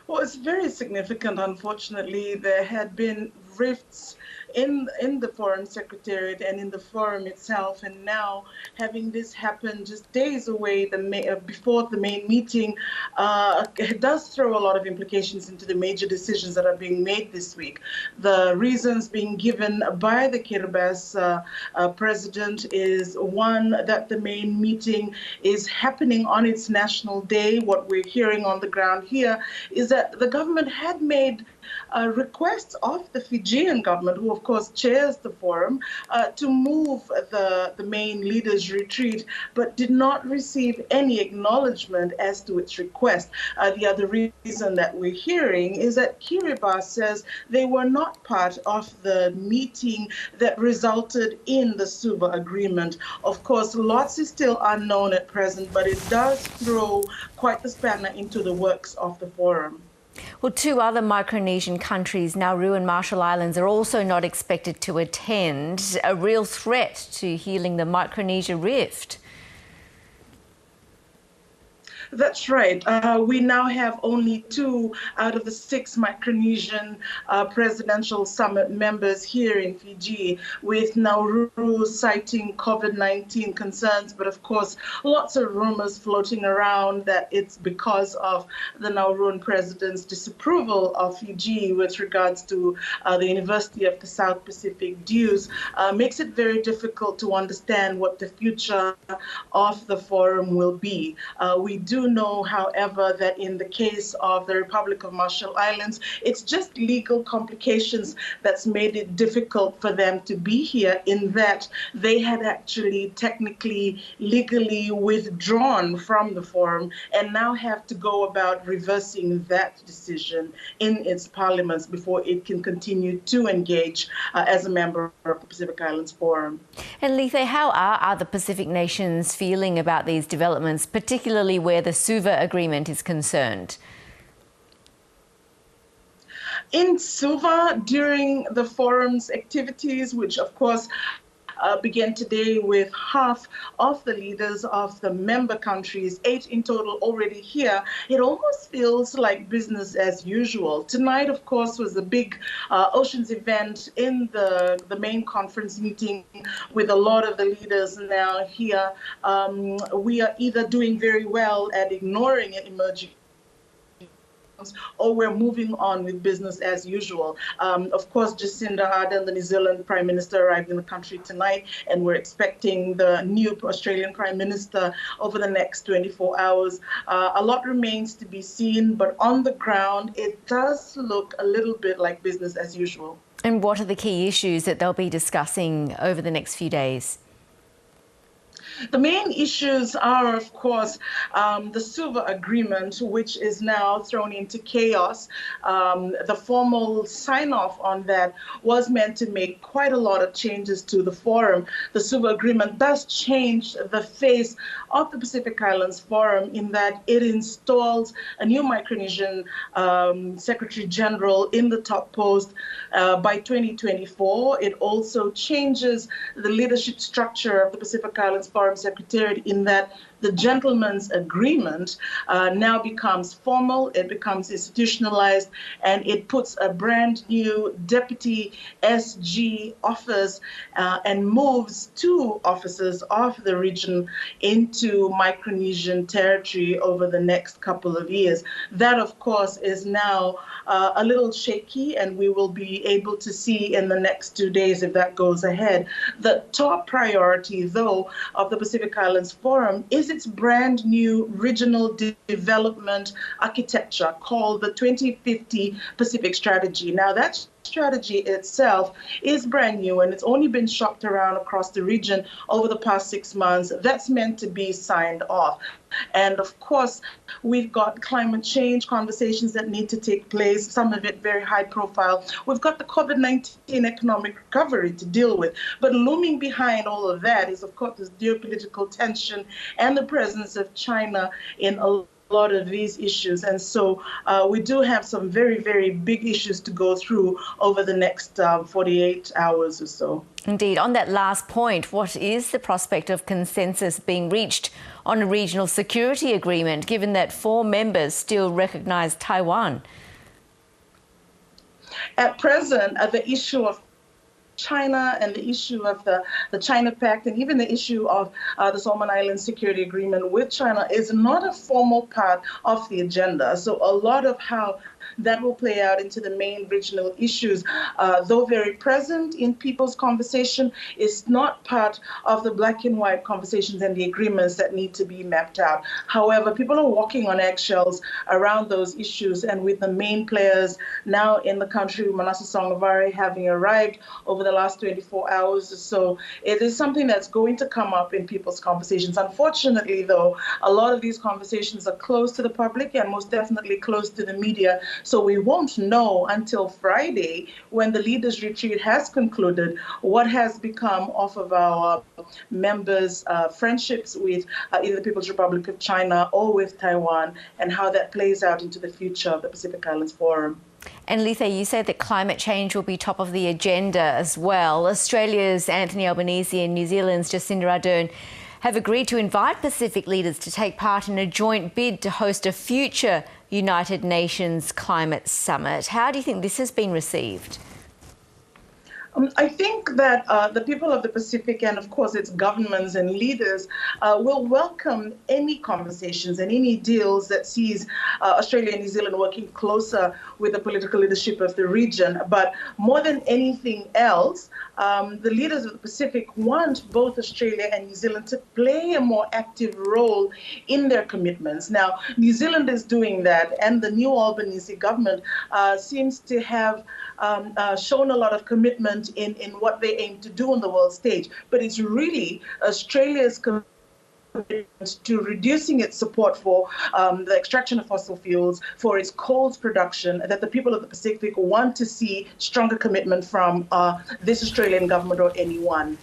Well, it's very significant. Unfortunately, there had been rifts in the foreign secretariat and in the forum itself, and now having this happen just days away before the main meeting it does throw a lot of implications into the major decisions that are being made this week. The reasons being given by the Kiribati president is one, that the main meeting is happening on its national day. What we're hearing on the ground here is that the government had made requests of the Fijian government, who of course chairs the forum, to move the main leaders' retreat, but did not receive any acknowledgement as to its request. The other reason that we're hearing is that Kiribati says they were not part of the meeting that resulted in the Suva agreement. Of course, lots is still unknown at present, but it does throw quite the spanner into the works of the forum. Well, two other Micronesian countries, Nauru and Marshall Islands, are also not expected to attend, a real threat to healing the Micronesia rift. That's right. We now have only 2 out of the 6 Micronesian presidential summit members here in Fiji, with Nauru citing COVID-19 concerns. But of course, lots of rumors floating around that it's because of the Nauruan president's disapproval of Fiji with regards to the University of the South Pacific dues, makes it very difficult to understand what the future of the forum will be. We do know, however, that in the case of the Republic of Marshall Islands, it's just legal complications that's made it difficult for them to be here, in that they had actually technically, legally withdrawn from the forum and now have to go about reversing that decision in its parliaments before it can continue to engage as a member of the Pacific Islands Forum. And Lice, how are other Pacific nations feeling about these developments, particularly where the Suva agreement is concerned? In Suva, during the forum's activities, which of course began today with half of the leaders of the member countries, 8 in total already here, it almost feels like business as usual. Tonight, of course, was a big oceans event in the main conference meeting with a lot of the leaders now here. We are either doing very well at ignoring emerging, or we're moving on with business as usual. Of course, Jacinda Ardern, the New Zealand Prime Minister, arrived in the country tonight, and we're expecting the new Australian Prime Minister over the next 24 hours. A lot remains to be seen, but on the ground, it does look a little bit like business as usual. And what are the key issues that they'll be discussing over the next few days? The main issues are, of course, the Suva agreement, which is now thrown into chaos. The formal sign-off on that was meant to make quite a lot of changes to the forum. The Suva agreement does change the face of the Pacific Islands Forum in that it installs a new Micronesian Secretary General in the top post by 2024. It also changes the leadership structure of the Pacific Islands Forum Secretariat in that the gentleman's agreement now becomes formal, it becomes institutionalized, and it puts a brand new deputy SG office and moves 2 officers of the region into Micronesian territory over the next couple of years. That, of course, is now a little shaky, and we will be able to see in the next 2 days if that goes ahead. The top priority, though, of the Pacific Islands Forum is its brand new regional development architecture called the 2050 Pacific Strategy. Now, that strategy itself is brand new, and it's only been shopped around across the region over the past 6 months. That's meant to be signed off. And of course, we've got climate change conversations that need to take place, some of it very high profile. We've got the COVID-19 economic recovery to deal with. But looming behind all of that is, of course, this geopolitical tension and the presence of China in a lot of these issues. And so we do have some very, very big issues to go through over the next 48 hours or so. Indeed. On that last point, what is the prospect of consensus being reached on a regional security agreement, given that 4 members still recognise Taiwan? At present, the issue of China and the issue of the China Pact and even the issue of the Solomon Islands Security Agreement with China is not a formal part of the agenda. So a lot of how that will play out into the main regional issues, though very present in people's conversation, is not part of the black and white conversations and the agreements that need to be mapped out. However, people are walking on eggshells around those issues, and with the main players now in the country, Manasseh Songavare having arrived over the last 24 hours or so, it is something that's going to come up in people's conversations. Unfortunately, though, a lot of these conversations are closed to the public and most definitely closed to the media. So we won't know until Friday, when the leaders' retreat has concluded, what has become of our members' friendships with either the People's Republic of China or with Taiwan, and how that plays out into the future of the Pacific Islands Forum. And Lice, you said that climate change will be top of the agenda as well. Australia's Anthony Albanese and New Zealand's Jacinda Ardern have agreed to invite Pacific leaders to take part in a joint bid to host a future United Nations Climate Summit. How do you think this has been received? I think that the people of the Pacific, and of course its governments and leaders, will welcome any conversations and any deals that sees Australia and New Zealand working closer with the political leadership of the region. But more than anything else, the leaders of the Pacific want both Australia and New Zealand to play a more active role in their commitments. Now, New Zealand is doing that, and the new Albanese government seems to have shown a lot of commitment in what they aim to do on the world stage. But it's really Australia's commitment to reducing its support for the extraction of fossil fuels, for its coal production, that the people of the Pacific want to see stronger commitment from this Australian government or anyone.